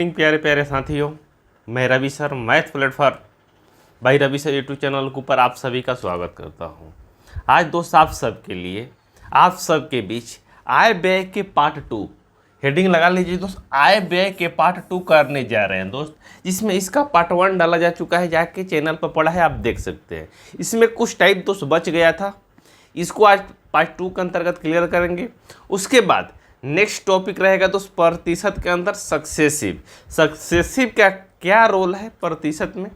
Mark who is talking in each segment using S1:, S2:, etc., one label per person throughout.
S1: प्यारे प्यारे साथियों, मैं रवि सर मैथ प्लेटफॉर्म भाई रवि सर यूट्यूब चैनल के ऊपर आप सभी का स्वागत करता हूं। आज दोस्त आप सबके लिए, आप सबके बीच आय व्यय के पार्ट 2 हेडिंग लगा लीजिए दोस्त। आय व्यय के पार्ट 2 करने जा रहे हैं दोस्त, जिसमें इसका पार्ट 1 डाला जा चुका है, जाके चैनल पर पड़ा है, आप देख सकते हैं। इसमें कुछ टाइप दोस्त बच गया था, इसको आज पार्ट 2 के अंतर्गत क्लियर करेंगे। उसके बाद नेक्स्ट टॉपिक रहेगा दोस्त प्रतिशत के अंदर सक्सेसिव का क्या रोल है प्रतिशत में,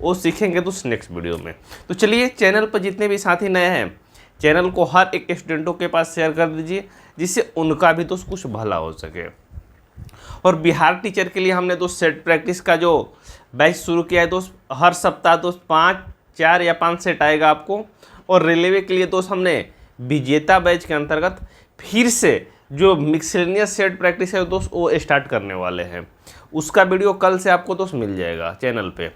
S1: वो सीखेंगे दोस्त नेक्स्ट वीडियो में। तो चलिए, चैनल पर जितने भी साथी नए हैं, चैनल को हर एक स्टूडेंटों के पास शेयर कर दीजिए, जिससे उनका भी दोस्त कुछ भला हो सके। और बिहार टीचर के लिए हमने दोस्त सेट प्रैक्टिस का जो बैच शुरू किया है दोस्त, हर सप्ताह दोस्त 4 या 5 सेट आएगा आपको। और रेलवे के लिए दोस्त हमने विजेता बैच के अंतर्गत फिर से जो मिक्सलेनियस सेट प्रैक्टिस है दोस्त, वो स्टार्ट करने वाले हैं। उसका वीडियो कल से आपको दोस्त मिल जाएगा चैनल पे।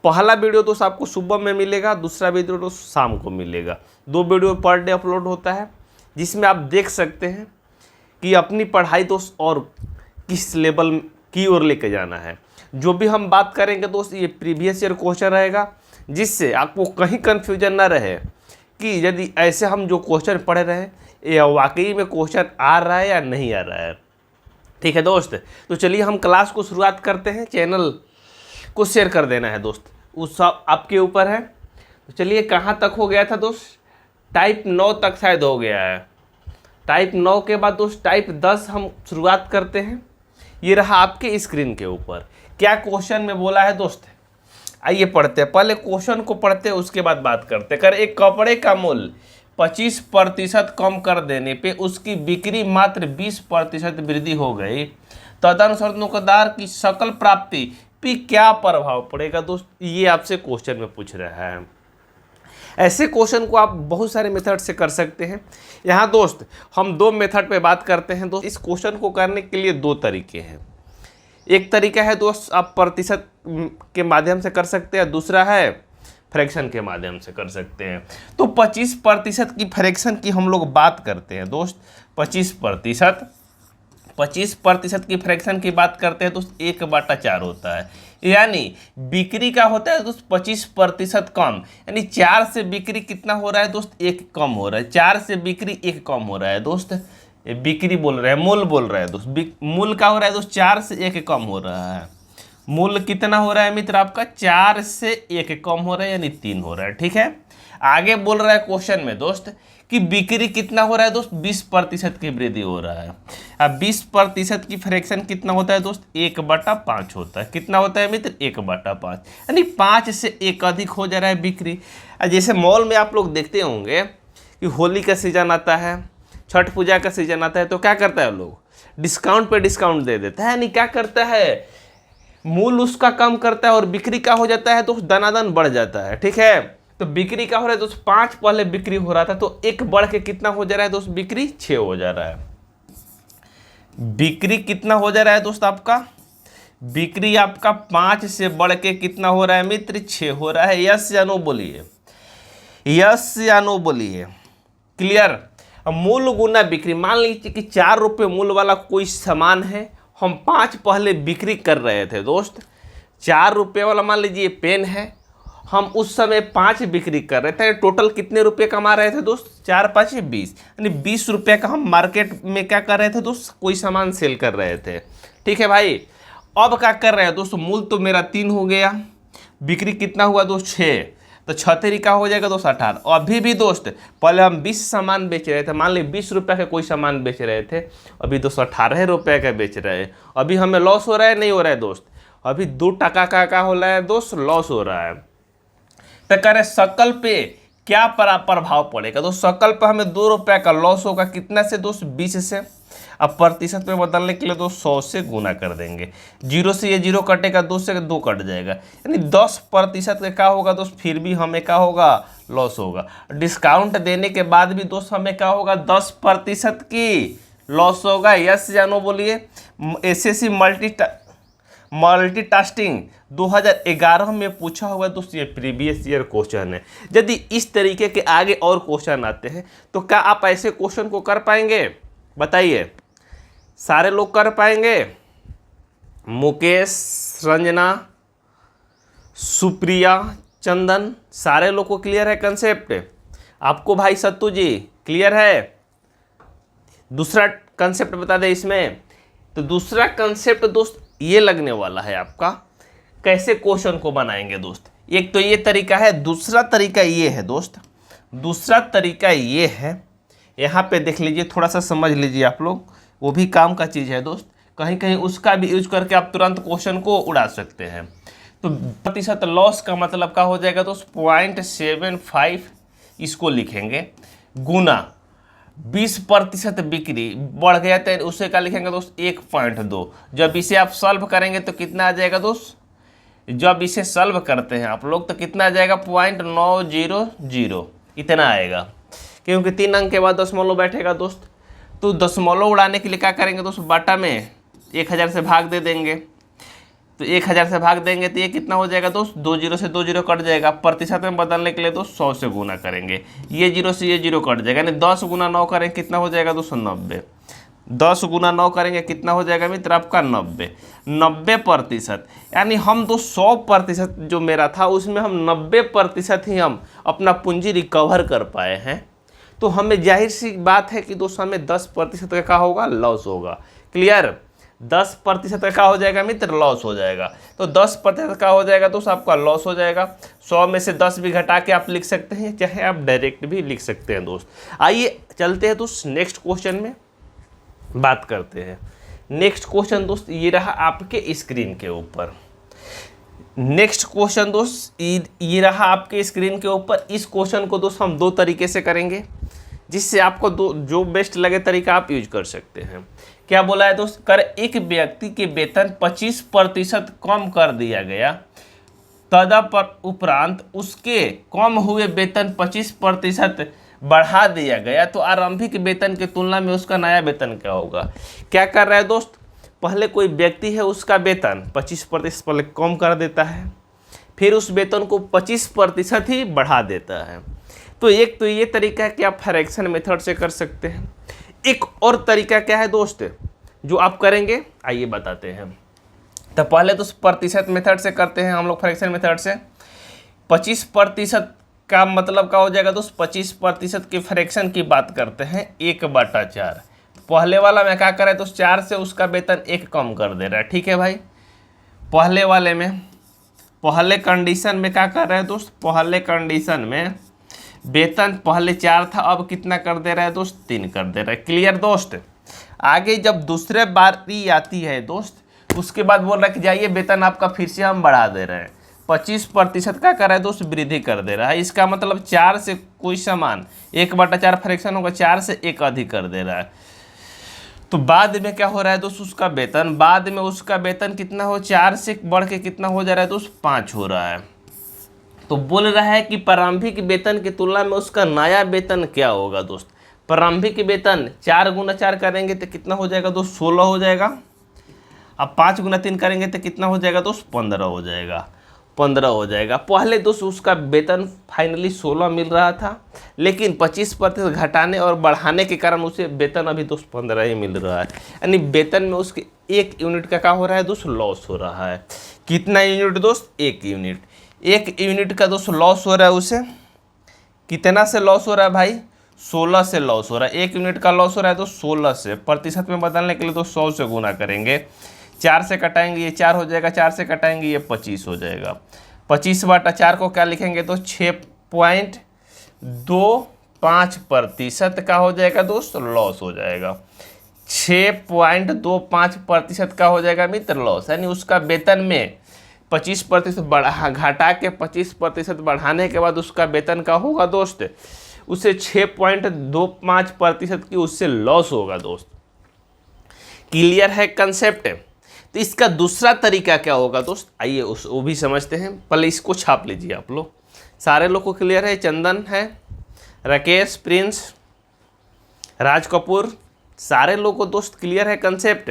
S1: पहला वीडियो दोस्त आपको सुबह में मिलेगा, दूसरा वीडियो दोस्त शाम को मिलेगा। 2 वीडियो पर डे अपलोड होता है, जिसमें आप देख सकते हैं कि अपनी पढ़ाई दोस्त और किस लेवल की ओर लेके जाना है। जो भी हम बात करेंगे दोस्त, ये प्रीवियस ईयर क्वेश्चन रहेगा, जिससे आपको कहीं कन्फ्यूजन ना रहे कि यदि ऐसे हम जो क्वेश्चन पढ़ रहे हैं, ये वाकई में क्वेश्चन आ रहा है या नहीं आ रहा है। ठीक है दोस्त, तो चलिए हम क्लास को शुरुआत करते हैं। चैनल को शेयर कर देना है दोस्त, उस सब आपके ऊपर है। तो चलिए, कहाँ तक हो गया था दोस्त? टाइप 9 तक शायद हो गया है। टाइप 9 के बाद दोस्त टाइप 10 हम शुरुआत करते हैं। ये रहा आपके स्क्रीन के ऊपर। क्या क्वेश्चन में बोला है दोस्त? आइए पढ़ते हैं। पहले क्वेश्चन को पढ़ते हैं, उसके बाद बात करते हैं। एक कपड़े का मूल्य 25% कम कर देने पे उसकी बिक्री मात्र 20% वृद्धि हो गई, तदनुसार दुकानदार की सकल प्राप्ति पे क्या प्रभाव पड़ेगा दोस्त? ये आपसे क्वेश्चन में पूछ रहा है। ऐसे क्वेश्चन को आप बहुत सारे मेथड से कर सकते हैं। यहाँ दोस्त हम 2 मेथड पे बात करते हैं दोस्त। इस क्वेश्चन को करने के लिए 2 तरीके हैं। एक तरीका है दोस्त, आप प्रतिशत के माध्यम से कर सकते हैं, दूसरा है फ्रैक्शन के माध्यम से कर सकते हैं। तो 25% की फ्रैक्शन की हम लोग बात करते हैं दोस्त। 25% की फ्रैक्शन की बात करते हैं दोस्त, 1/4 होता है। यानी बिक्री का होता है दोस्त 25% कम, यानी 4 से बिक्री कितना हो रहा है दोस्त? 1 कम हो रहा है। 4 से बिक्री 1 कम हो रहा है दोस्त। बिक्री बोल रहे हैं, मूल बोल रहे हैं दोस्त। मूल का हो रहा है दोस्त 4 से 1 कम हो रहा है। मूल कितना हो रहा है मित्र आपका? 4 से 1 कम हो रहा है, यानी 3 हो रहा है। ठीक है, आगे बोल रहा है क्वेश्चन में दोस्त कि बिक्री कितना हो रहा है दोस्त? 20% की वृद्धि हो रहा है। अब 20% की फ्रैक्शन कितना होता है दोस्त? 1/5 होता है। कितना होता है मित्र? 1/5, यानी 5 से 1 अधिक हो जा रहा है बिक्री। जैसे मॉल में आप लोग देखते होंगे कि होली का सीजन आता है, छठ पूजा का सीजन आता है, तो क्या करता है लोग? डिस्काउंट पे डिस्काउंट दे देता है। यानी क्या करता है? मूल उसका कम करता है और बिक्री का हो जाता है दोस्त दनादन बढ़ जाता है। ठीक है, तो बिक्री का हो रहा है दोस्त 5 पहले बिक्री हो रहा था, तो 1 बढ़ के कितना हो जा रहा है दोस्त? बिक्री 6 हो जा रहा है। बिक्री कितना हो जा रहा है दोस्त आपका? बिक्री आपका 5 से बढ़ के कितना हो रहा है मित्र? 6 हो रहा है। यस या नो बोलिए, यस या नो बोलिए। क्लियर? मूल गुना बिक्री। मान लीजिए कि 4 रुपये मूल वाला कोई सामान है, हम 5 पहले बिक्री कर रहे थे दोस्त। 4 रुपये वाला मान लीजिए पेन है, हम उस समय 5 बिक्री कर रहे थे। टोटल कितने रुपए कमा रहे थे दोस्त? 4 5 20, यानी 20 रुपये का हम मार्केट में क्या कर रहे थे दोस्त? कोई सामान सेल कर रहे थे। ठीक है भाई, अब क्या कर रहे हैं दोस्त? मूल तो मेरा 3 हो गया, बिक्री कितना हुआ दोस्त? 6, तो 6 तरीका हो जाएगा दोस्त 18। अभी भी दोस्त पहले हम 20 सामान बेच रहे थे, मान ली 20 रुपये का कोई सामान बेच रहे थे, अभी दोस्त 18 रुपये का बेच रहे हैं। अभी हमें लॉस हो रहा है? नहीं हो रहा है दोस्त। अभी 2 टका का हो रहा है दोस्त, लॉस हो रहा है। तो कह रहे सकल पे क्या प्रभाव पड़ेगा? तो सकल पे हमें 2 रुपये का लॉस होगा। कितना से दोस्त? 20 से। अब प्रतिशत में बदलने के लिए तो 100 से गुना कर देंगे। 0 से ये 0 कटेगा, 2 से 2 कट जाएगा, यानी 10% का क्या होगा दोस्त? फिर भी हमें क्या होगा? लॉस होगा। डिस्काउंट देने के बाद भी दोस्त हमें क्या होगा? 10% की लॉस होगा। यस या नो बोलिए। एसएससी मल्टीटास्किंग 2011 में पूछा हुआ दोस्त, ये प्रीवियस ईयर क्वेश्चन है। यदि इस तरीके के आगे और क्वेश्चन आते हैं तो क्या आप ऐसे क्वेश्चन को कर पाएंगे? बताइए, सारे लोग कर पाएंगे? मुकेश, रंजना, सुप्रिया, चंदन, सारे लोग को क्लियर है कंसेप्ट? आपको भाई सत्तू जी क्लियर है? दूसरा कंसेप्ट बता दें इसमें। तो दूसरा कंसेप्ट दोस्त ये लगने वाला है आपका, कैसे क्वेश्चन को बनाएंगे दोस्त। एक तो ये तरीका है, दूसरा तरीका ये है दोस्त, दूसरा तरीका ये है, यहाँ पे देख लीजिए, थोड़ा सा समझ लीजिए आप लोग, वो भी काम का चीज़ है दोस्त। कहीं कहीं उसका भी यूज करके आप तुरंत क्वेश्चन को उड़ा सकते हैं। तो प्रतिशत लॉस का मतलब क्या हो जाएगा दोस्त, 0.75 इसको लिखेंगे, गुना 20% बिक्री बढ़ गया तो उसे क्या लिखेंगे दोस्त, 1.2। जब इसे आप सॉल्व करेंगे तो कितना आ जाएगा दोस्त, जब इसे सॉल्व करते हैं आप लोग तो कितना आ जाएगा, 0.900 इतना आएगा, क्योंकि 3 अंक के बाद दशमलव बैठेगा दोस्त। तो दशमलव उड़ाने के लिए क्या करेंगे दोस्त, बाटा में 1000 से भाग दे देंगे। तो 1000 से भाग देंगे तो ये कितना हो जाएगा दोस्त, 2 जीरो से 2 जीरो कट जाएगा। प्रतिशत में बदलने के लिए दोस्त 100 से गुना करेंगे, ये जीरो से ये जीरो कट जाएगा, यानी 10 गुना 9 करेंगे कितना हो जाएगा दोस्त, 90। 10 गुना 9 करेंगे कितना हो जाएगा मित्र आपका, 90। 90%, यानी हम तो 100% जो मेरा था उसमें हम 90% ही हम अपना पूंजी रिकवर कर पाए हैं। तो हमें जाहिर सी बात है कि दोस्त हमें 10% का क्या होगा, लॉस होगा। क्लियर? 10% का क्या हो जाएगा मित्र, लॉस हो जाएगा। तो 10% का हो जाएगा दोस्त आपका लॉस हो जाएगा। 100 में से 10 भी घटा के आप लिख सकते हैं, चाहे आप डायरेक्ट भी लिख सकते हैं दोस्त। आइए चलते हैं दोस्त नेक्स्ट क्वेश्चन में बात करते हैं। नेक्स्ट क्वेश्चन दोस्त ये रहा आपके स्क्रीन के ऊपर। नेक्स्ट क्वेश्चन दोस्त ये रहा आपके स्क्रीन के ऊपर। इस क्वेश्चन को दोस्त हम 2 तरीके से करेंगे, जिससे आपको जो बेस्ट लगे तरीका आप यूज कर सकते हैं। क्या बोला है दोस्त, कर एक व्यक्ति के वेतन 25% कम कर दिया गया, उपरांत उसके कम हुए वेतन 25% बढ़ा दिया गया, तो आरंभिक वेतन की तुलना में उसका नया वेतन क्या होगा। क्या कर रहा है दोस्त, पहले कोई व्यक्ति है उसका वेतन 25% पहले कम कर देता है, फिर उस वेतन को 25% ही बढ़ा देता है। तो एक तो ये तरीका है कि आप फ्रैक्शन मेथड से कर सकते हैं। एक और तरीका क्या है दोस्त जो आप करेंगे, आइए बताते हैं। तो पहले तो प्रतिशत मेथड से करते हैं हम लोग, फ्रैक्शन मेथड से। 25% का मतलब क्या हो जाएगा दोस्त, 25% की फ्रैक्शन की बात करते हैं, 1/4। पहले वाला में क्या कर रहा है तो 4 से उसका वेतन 1 कम कर दे रहा है। ठीक है भाई, पहले वाले में पहले कंडीशन में क्या कर रहा है दोस्त, पहले कंडीशन में वेतन पहले 4 था, अब कितना कर दे रहा है दोस्त, 3 कर दे रहा है। क्लियर दोस्त? आगे जब दूसरे बारी आती है दोस्त, उसके बाद बोल रहा है कि जाइए वेतन आपका फिर से हम बढ़ा दे रहे हैं, 25% का कर रहा है दोस्त, वृद्धि कर दे रहा है। इसका मतलब 4 से कोई सामान 1/4 फ्रैक्शन होगा, 4 से 1 अधिक कर दे रहा है। तो बाद में क्या हो रहा है दोस्त, उसका वेतन बाद में उसका वेतन कितना हो, 4 से बढ़ के कितना हो जा रहा है दोस्त, 5 हो रहा है। तो बोल रहा है कि प्रारंभिक वेतन की तुलना में उसका नया वेतन क्या होगा दोस्त। प्रारंभिक वेतन 4 गुना 4 करेंगे तो कितना हो जाएगा दोस्त, 16 हो जाएगा। अब 5 गुना 3 करेंगे तो कितना हो जाएगा दोस्त, 15 हो जाएगा। 15 हो जाएगा। पहले दोस्त उसका वेतन फाइनली 16 मिल रहा था, लेकिन 25% घटाने और बढ़ाने के कारण उसे वेतन अभी दोस्त 15 ही मिल रहा है। यानी वेतन में उसके 1 यूनिट का क्या हो रहा है दोस्त, लॉस हो रहा है। कितना यूनिट दोस्त, 1 यूनिट। 1 यूनिट का दोस्त लॉस हो रहा है उसे। कितना से लॉस हो रहा है भाई, 16 से लॉस हो रहा है। 1 यूनिट का लॉस हो रहा है तो 16 से। प्रतिशत में बदलने के लिए तो 100 से गुना करेंगे, 4 से कटाएंगे ये 4 हो जाएगा, 4 से कटाएंगे ये 25 हो जाएगा। 25/4 को क्या लिखेंगे तो 6.25% का हो जाएगा दोस्त, लॉस हो जाएगा। 6.25% का हो जाएगा मित्र लॉस, यानी उसका वेतन में 25% बढ़ा घटा के 25% बढ़ाने के बाद उसका वेतन का होगा दोस्त, उसे 6.25% की उससे लॉस होगा दोस्त। क्लियर है कंसेप्ट? तो इसका दूसरा तरीका क्या होगा दोस्त, आइए वो भी समझते हैं। पहले इसको छाप लीजिए आप लोग, सारे लोग को क्लियर है। चंदन है, राकेश, प्रिंस, राज कपूर, सारे लोग को दोस्त क्लियर है कंसेप्ट?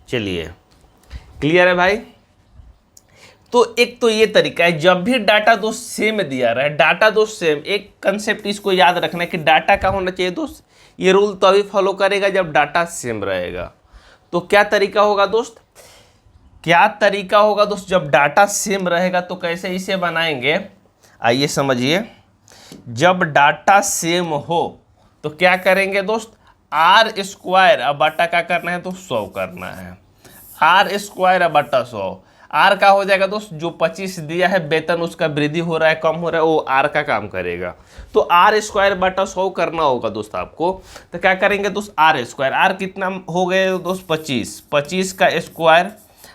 S1: चलिए क्लियर है भाई। तो एक तो ये तरीका है, जब भी डाटा दोस्त सेम दिया रहा है, डाटा दोस्त सेम, एक कंसेप्ट इसको याद रखना है कि डाटा का होना चाहिए दोस्त, ये रूल तभी फॉलो करेगा जब डाटा सेम रहेगा। तो क्या तरीका होगा दोस्त, क्या तरीका होगा दोस्त, जब डाटा सेम रहेगा तो कैसे इसे बनाएंगे, आइए समझिए। जब डाटा सेम हो तो क्या करेंगे दोस्त, आर स्क्वायर अब बटा क्या करना है तो 100 करना है। आर स्क्वायर अब बटा 100, आर का हो जाएगा दोस्त, जो 25 दिया है वेतन उसका वृद्धि हो रहा है कम हो रहा है वो आर का काम करेगा। तो आर स्क्वायर बटा 100 करना होगा दोस्त आपको। तो क्या करेंगे दोस्त, आर स्क्वायर, आर कितना हो गए दोस्त 25, 25 का स्क्वायर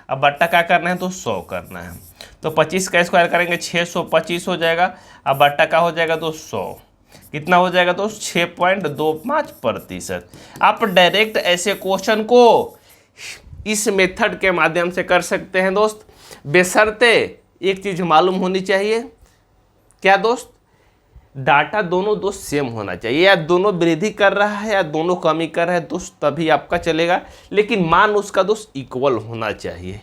S1: अब बट्टा क्या करना है तो 100 करना है। तो 25 का स्क्वायर करेंगे 625 हो जाएगा, अब बट्टा का हो जाएगा तो 100, कितना हो जाएगा तो 6.25%। आप डायरेक्ट ऐसे क्वेश्चन को इस मेथड के माध्यम से कर सकते हैं दोस्त, बेशर्ते एक चीज मालूम होनी चाहिए, क्या दोस्त, डाटा दोनों दोस्त सेम होना चाहिए, या दोनों वृद्धि कर रहा है या दोनों कमी कर रहा है दोस्त, तभी आपका चलेगा, लेकिन मान उसका दोस्त इक्वल होना चाहिए,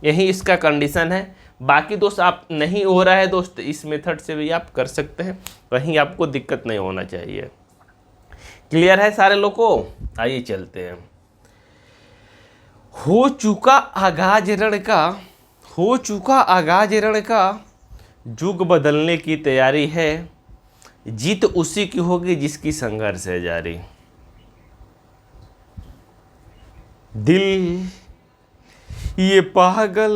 S1: यही इसका कंडीशन है। बाकी दोस्त आप नहीं हो रहा है दोस्त, इस मेथड से भी आप कर सकते हैं, कहीं आपको दिक्कत नहीं होना चाहिए। क्लियर है सारे लोग को, आइए चलते हैं। हो चुका आगाज रण का युग बदलने की तैयारी है, जीत उसी की होगी जिसकी संघर्ष है जारी। दिल ये पागल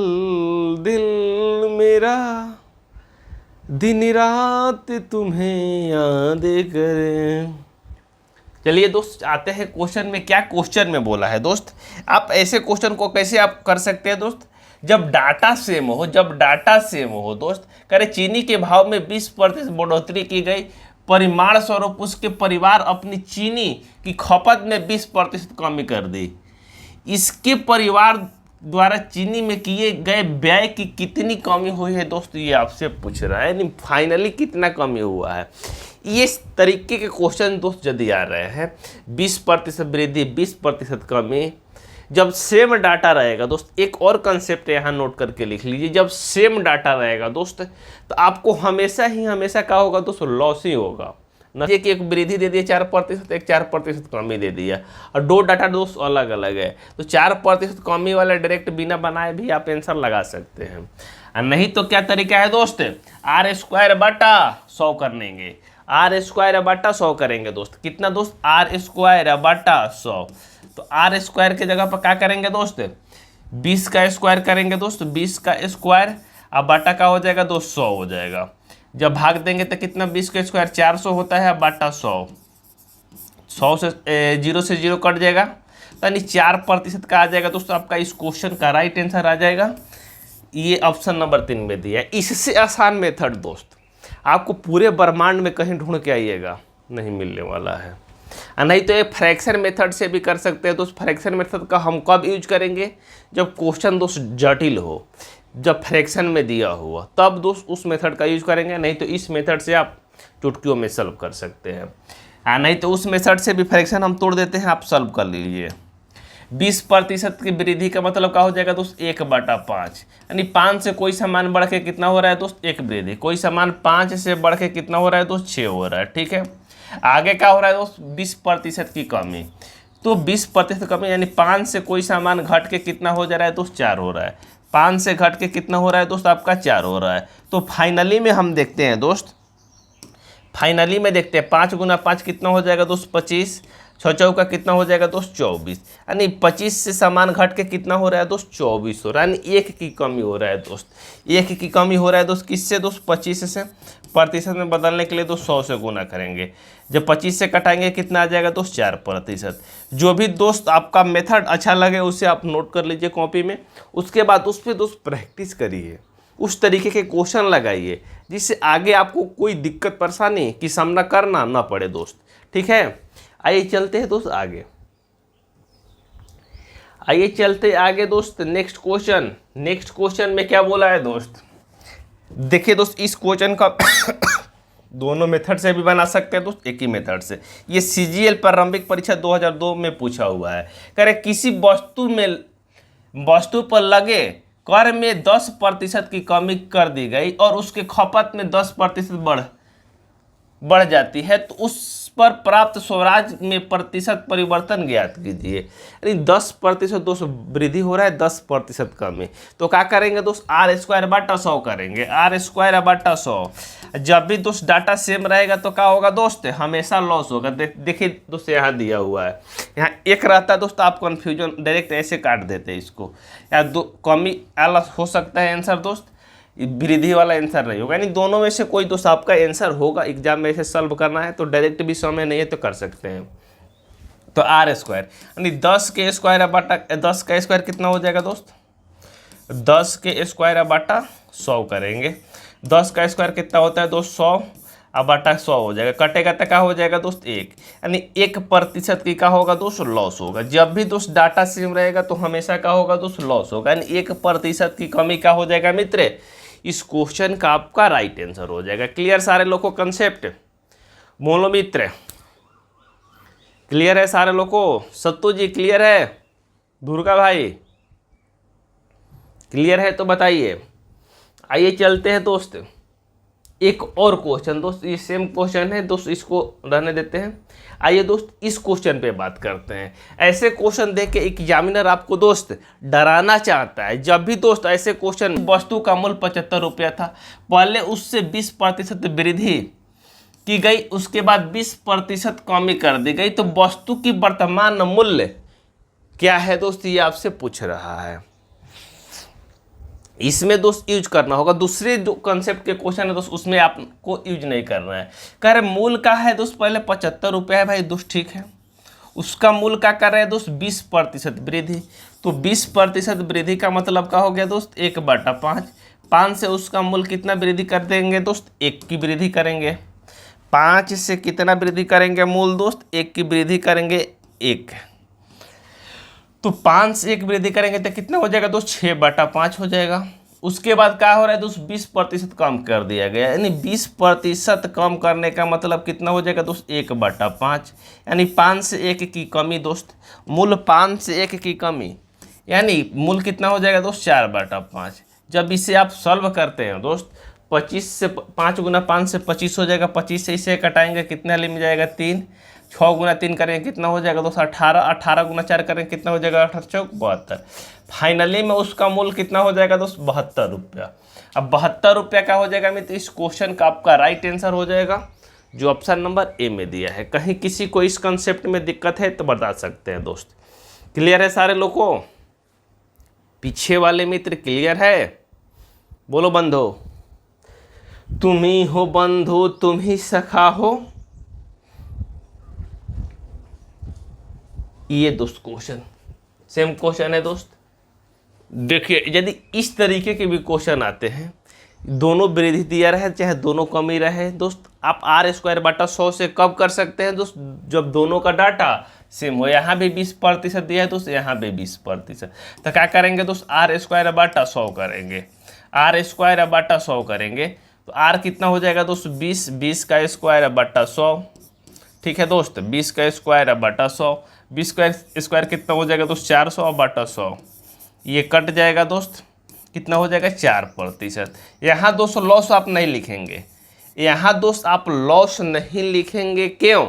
S1: दिल मेरा दिन रात तुम्हें याद करे। चलिए दोस्त आते हैं क्वेश्चन में, क्या क्वेश्चन में बोला है दोस्त। आप ऐसे क्वेश्चन को कैसे आप कर सकते हैं दोस्त, जब डाटा सेम हो दोस्त, करे चीनी के भाव में 20% बढ़ोतरी की गई, परिमाण स्वरूप उसके परिवार अपनी चीनी की खपत में 20% कमी कर दी। इसके परिवार द्वारा चीनी में किए गए व्यय की कितनी कमी हुई है दोस्त, ये आपसे पूछ रहा है, यानी फाइनली कितना कमी हुआ है। ये तरीके के क्वेश्चन दोस्त यदि आ रहे हैं, 20% वृद्धि 20% कमी, जब सेम डाटा रहेगा दोस्त, एक और कंसेप्ट यहाँ नोट करके लिख लीजिए, जब सेम डाटा रहेगा दोस्त तो आपको हमेशा क्या होगा दोस्त, लॉस ही होगा। न कि एक वृद्धि दे दिया 4%, एक 4% कमी दे दिया, और दो डाटा दोस्त अलग अलग है, तो 4% कमी वाला डायरेक्ट बिना बनाए भी आप आंसर लगा सकते हैं। और नहीं तो क्या तरीका है दोस्त, आर स्क्वायर बटा 100 कर लेंगे, आर स्क्वायर बटा 100 करेंगे दोस्त, कितना दोस्त, आर स्क्वायर बटा 100। तो आर स्क्वायर के जगह पर क्या करेंगे दोस्त, 20 का स्क्वायर करेंगे दोस्त, 20 का स्क्वायर अब बटा का हो जाएगा दोस्त 100 हो जाएगा। जब भाग देंगे तो कितना, 20 का स्क्वायर 400 होता है, बटा 100, 100 से 0 से 0 कट जाएगा, तो यानी 4% का आ जाएगा दोस्तों आपका इस क्वेश्चन का राइट आंसर आ जाएगा। ये ऑप्शन नंबर 3 में दिया है। इससे आसान मेथड दोस्त आपको पूरे ब्रह्मांड में कहीं ढूंढ के आइएगा नहीं मिलने वाला है। नहीं तो ये फ्रैक्शन मेथड से भी कर सकते हैं दोस्त। फ्रैक्शन मेथड का हम कब यूज करेंगे, जब क्वेश्चन दोस्त जटिल हो, जब फ्रैक्शन में दिया हुआ, तब दोस्त उस मेथड का यूज करेंगे। नहीं तो इस मेथड से आप चुटकियों में सॉल्व कर सकते हैं। नहीं तो उस मेथड से भी फ्रैक्शन हम तोड़ देते हैं, आप सॉल्व कर लीजिए। 20% की वृद्धि का मतलब क्या हो जाएगा दोस्त, 1/5, यानी 5 से कोई सामान बढ़ के कितना हो रहा है दोस्त, 1 वृद्धि, कोई सामान 5 से बढ़ के कितना हो रहा है दोस्त, 6 हो रहा है। ठीक है, आगे क्या हो रहा है दोस्त, 20% की कमी, तो 20% कमी यानी 5 से कोई सामान घट के कितना हो जा रहा है दोस्त, 4 हो रहा है। 5 से घट के कितना हो रहा है दोस्त, आपका 4 हो रहा है। तो फाइनली में हम देखते हैं दोस्त, फाइनली में देखते हैं 5 गुना 5 कितना हो जाएगा दोस्त, 25, 6 चौका कितना हो जाएगा दोस्त, 24, यानी 25 से सामान घट के कितना हो रहा है दोस्त, 24 हो रहा है, यानी 1 की कमी हो रहा है दोस्त। 1 की कमी हो रहा है दोस्त, किससे दोस्त, 25 से। प्रतिशत में बदलने के लिए दोस्त 100 से गुना करेंगे, जब 25 से कटाएंगे कितना आ जाएगा दोस्त, 4%। जो भी दोस्त आपका मेथड अच्छा लगे उसे आप नोट कर लीजिए कॉपी में, उसके बाद उस पर दोस्त प्रैक्टिस करिए, उस तरीके के क्वेश्चन लगाइए जिससे आगे आपको कोई दिक्कत परेशानी की सामना करना ना पड़े दोस्त। ठीक है, आइए चलते हैं दोस्त आगे, आइए चलते आगे दोस्त। नेक्स्ट क्वेश्चन में क्या बोला है दोस्त, देखिए दोस्त, इस क्वेश्चन का दोनों मेथड से भी बना सकते हैं दोस्त, एक ही मेथड से। ये CGL प्रारंभिक परीक्षा 2002 में पूछा हुआ है। करे किसी वस्तु पर लगे कर में 10% की कमी कर दी गई और उसके खपत में 10% बढ़, बढ़ जाती है तो उस पर प्राप्त स्वराज में प्रतिशत परिवर्तन ज्ञात कीजिए। यानी 10% दोस्त वृद्धि हो रहा है, 10% कमी, तो क्या करेंगे दोस्त, आर स्क्वायर बटा 100 करेंगे, आर स्क्वायर बटा 100। जब भी दोस्त डाटा सेम रहेगा तो क्या होगा दोस्त, हमेशा लॉस होगा। देखिए दोस्त यहाँ दिया हुआ है, यहाँ एक रहता है दोस्त, आप कंफ्यूजन डायरेक्ट ऐसे काट देते हैं इसको, या दो कमी अलग हो सकता है आंसर दोस्त, वृद्धि वाला आंसर नहीं होगा। यानी दोनों में से कोई दोस्त आपका आंसर होगा। एग्जाम में ऐसे सॉल्व करना है तो डायरेक्ट भी समय नहीं है तो कर सकते हैं। तो आर स्क्वायर यानी 10 के स्क्वायर बटा 10 का स्क्वायर कितना हो जाएगा दोस्त, 10 के स्क्वायर बटा 100 करेंगे। 10 का स्क्वायर कितना होता है दोस्त, 100 अब बटा 100 हो जाएगा, कटेगा तो क्या हो जाएगा दोस्त 1, यानी 1% की क्या होगा दोस्त, लॉस होगा। जब भी दोस्त डाटा सेम रहेगा तो हमेशा क्या होगा दोस्त, लॉस होगा। यानी 1% की कमी क्या हो जाएगा मित्र, इस क्वेश्चन का आपका राइट आंसर हो जाएगा। क्लियर सारे लोग को कंसेप्ट, बोलो मित्र, क्लियर है सारे लोग को? सत्तू जी क्लियर है? दुर्गा भाई क्लियर है तो बताइए। आइए चलते हैं दोस्त एक और क्वेश्चन दोस्त, ये सेम क्वेश्चन है दोस्त, इसको रहने देते हैं। आइए दोस्त इस क्वेश्चन पे बात करते हैं। ऐसे क्वेश्चन देख के एग्जामिनर आपको दोस्त डराना चाहता है। जब भी दोस्त ऐसे क्वेश्चन, वस्तु का मूल्य 75 रुपया था, पहले उससे 20% वृद्धि की गई, उसके बाद 20% कमी कर दी गई, तो वस्तु की वर्तमान मूल्य क्या है दोस्त, ये आपसे पूछ रहा है। इसमें दोस्त यूज करना होगा, दूसरे जो कंसेप्ट के क्वेश्चन है दोस्त उसमें आपको यूज नहीं करना है। कह रहे मूल का है दोस्त, पहले 75 रुपये है भाई दोस्त, ठीक है, उसका मूल का कर रहे हैं दोस्त 20% वृद्धि, तो 20% वृद्धि का मतलब क्या हो गया दोस्त, 1/5, 5 से उसका मूल कितना वृद्धि कर देंगे दोस्त, 1 की वृद्धि करेंगे। 5 से कितना वृद्धि करेंगे मूल दोस्त, 1 की वृद्धि करेंगे 1, तो 5 से 1 वृद्धि करेंगे तो कितना हो जाएगा दोस्त, 6/5 हो जाएगा। उसके बाद क्या हो रहा है दोस्त, 20% कम कर दिया गया, यानी 20% कम करने का मतलब कितना हो जाएगा दोस्त, 1/5, यानी 5 से 1 की कमी दोस्त, मूल 5 से 1 की कमी, यानी मूल कितना हो जाएगा दोस्त, 4/5। जब इसे आप सॉल्व करते हैं दोस्त, 25 से 5 गुना 5 से 25 हो जाएगा, 25 से इसे कटाएंगे कितना लिम जाएगा 3, 6 गुना 3 करेंगे कितना हो जाएगा दोस्त 18, 18 गुना 4 करेंगे कितना हो जाएगा 18 चौक 72। फाइनली में उसका मूल्य कितना हो जाएगा दोस्त, 72 रुपया। अब 72 रुपया का हो जाएगा मित्र, इस क्वेश्चन का आपका राइट आंसर हो जाएगा जो ऑप्शन नंबर ए में दिया है। कहीं किसी को इस कंसेप्ट में दिक्कत है तो बता सकते हैं दोस्त। क्लियर है सारे लोग को? पीछे वाले मित्र क्लियर है? बोलो बंधो, तुम ही हो बंधु, तुम ही सखा हो। ये दोस्त क्वेश्चन सेम क्वेश्चन है दोस्त। देखिए यदि इस तरीके के भी क्वेश्चन आते हैं, दोनों वृद्धि दिया रहे चाहे दोनों कमी रहे दोस्त, आप r²/100 से कब कर सकते हैं दोस्त, जब दोनों का डाटा सेम हो। यहाँ भी 20% दिया है दोस्त, यहाँ भी 20%, तो क्या करेंगे दोस्त, r²/100 करेंगे, r²/100 करेंगे, तो r कितना हो जाएगा दोस्त 20, 20 का स्क्वायर/100, ठीक है दोस्त, 20 का स्क्वायर/100, 20 का स्क्वायर कितना हो जाएगा दोस्त 400/100, ये कट जाएगा दोस्त, कितना हो जाएगा 4%। यहाँ दोस्त लॉस आप नहीं लिखेंगे, यहाँ दोस्त आप लॉस नहीं लिखेंगे, क्यों?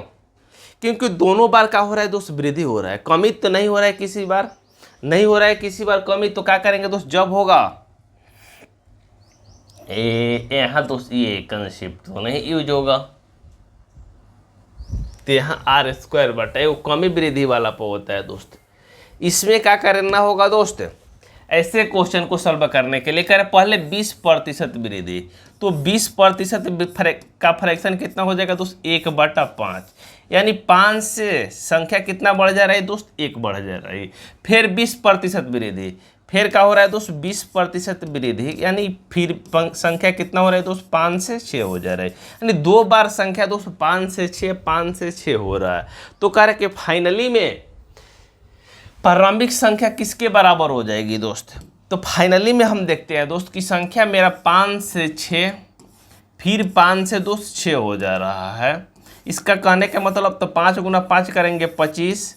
S1: क्योंकि दोनों बार क्या हो रहा है दोस्त, वृद्धि हो रहा है, कमी तो नहीं हो रहा है, किसी बार नहीं हो रहा है, किसी बार कमी, तो क्या करेंगे दोस्त, जब होगा यहाँ दोस्त ये कंसेप्ट तो नहीं यूज होगा, तो यहाँ r² वो कमी वृद्धि वाला पर होता है दोस्त। इसमें क्या करना होगा दोस्त, ऐसे क्वेश्चन को सॉल्व करने के लिए करें पहले 20% वृद्धि, तो 20% का फ्रैक्शन कितना हो जाएगा दोस्त 1/5, यानी 5 से संख्या कितना बढ़ जा रहा है दोस्त, 1 बढ़ जा रहा है, फिर 20% वृद्धि, फिर क्या हो रहा है दोस्त 20% वृद्धि, यानी फिर संख्या कितना हो रहा है दोस्त 5 से 6 हो जा रहा है, यानी 2 बार संख्या दोस्त 5 से 6 5 से 6 हो रहा है। तो कह रहे कि फाइनली में प्रारंभिक संख्या किसके बराबर हो जाएगी दोस्त, तो फाइनली में हम देखते हैं दोस्त की संख्या मेरा 5 से 6 फिर 5 से दोस्त 6 हो जा रहा है। इसका कहने का मतलब तो 5 गुना 5 करेंगे 25,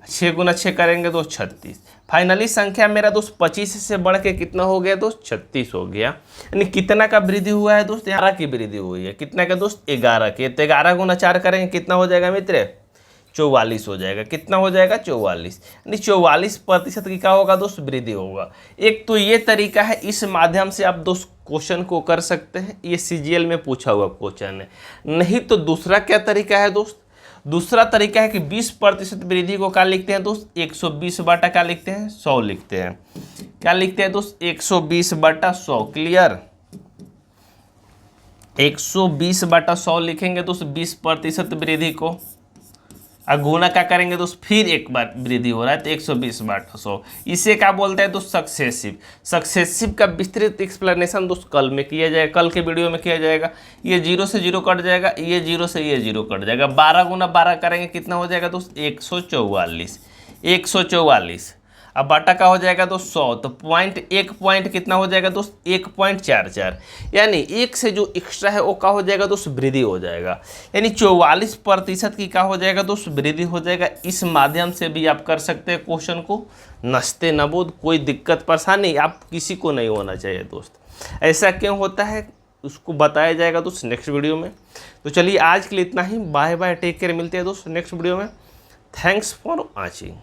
S1: 6 गुना 6 करेंगे दोस्त 36। फाइनली संख्या मेरा दोस्त 25 से बढ़ के कितना हो गया दोस्त 36 हो गया। यानी कितना का वृद्धि हुआ है दोस्त, 11 की वृद्धि हुई है। कितना का दोस्त 11 की। तो 11 गुना 4 करेंगे कितना हो जाएगा मित्र, 44 हो जाएगा। कितना हो जाएगा 44। यानी 44% की क्या होगा दोस्त, वृद्धि होगा। एक तो ये तरीका है, इस माध्यम से आप दोस्त क्वेश्चन को कर सकते हैं, ये सीजीएल में पूछा हुआ क्वेश्चन है। नहीं तो दूसरा क्या तरीका है दोस्त, दूसरा तरीका है कि 20% वृद्धि को क्या लिखते हैं दोस्त, 120 बटा क्या लिखते हैं, 100 लिखते हैं। क्या लिखते हैं दोस्त, 120 बटा 100। क्लियर, 120 बटा 100 लिखेंगे दोस्त 20% वृद्धि को। गुना क्या करेंगे दोस्त, फिर एक बार वृद्धि हो रहा है तो 120 बटा 100। इसे क्या बोलते हैं दोस्त, सक्सेसिव। सक्सेसिव का विस्तृत एक्सप्लेनेशन दोस्त कल में किया जाएगा, कल के वीडियो में किया जाएगा। ये 0 से 0 कट जाएगा, ये 0 से ये 0 कट जाएगा। 12 गुना 12 करेंगे कितना हो जाएगा दोस्त, 144। 144 अब बटा का हो जाएगा दोस्त 100, तो एक पॉइंट कितना हो जाएगा दोस्त, 1.44। यानी एक से जो एक्स्ट्रा है वो क्या हो जाएगा दोस्त, वृद्धि हो जाएगा। यानी 44% की क्या हो जाएगा दोस्त, वृद्धि हो जाएगा। इस माध्यम से भी आप कर सकते हैं क्वेश्चन को, नस्ते नबोध। कोई दिक्कत परेशानी आप किसी को नहीं होना चाहिए दोस्त। ऐसा क्यों होता है उसको बताया जाएगा दोस्त नेक्स्ट वीडियो में। तो चलिए आज के लिए इतना ही। बाय बाय, टेक केयर, मिलते हैं दोस्त नेक्स्ट वीडियो में। Thanks for watching.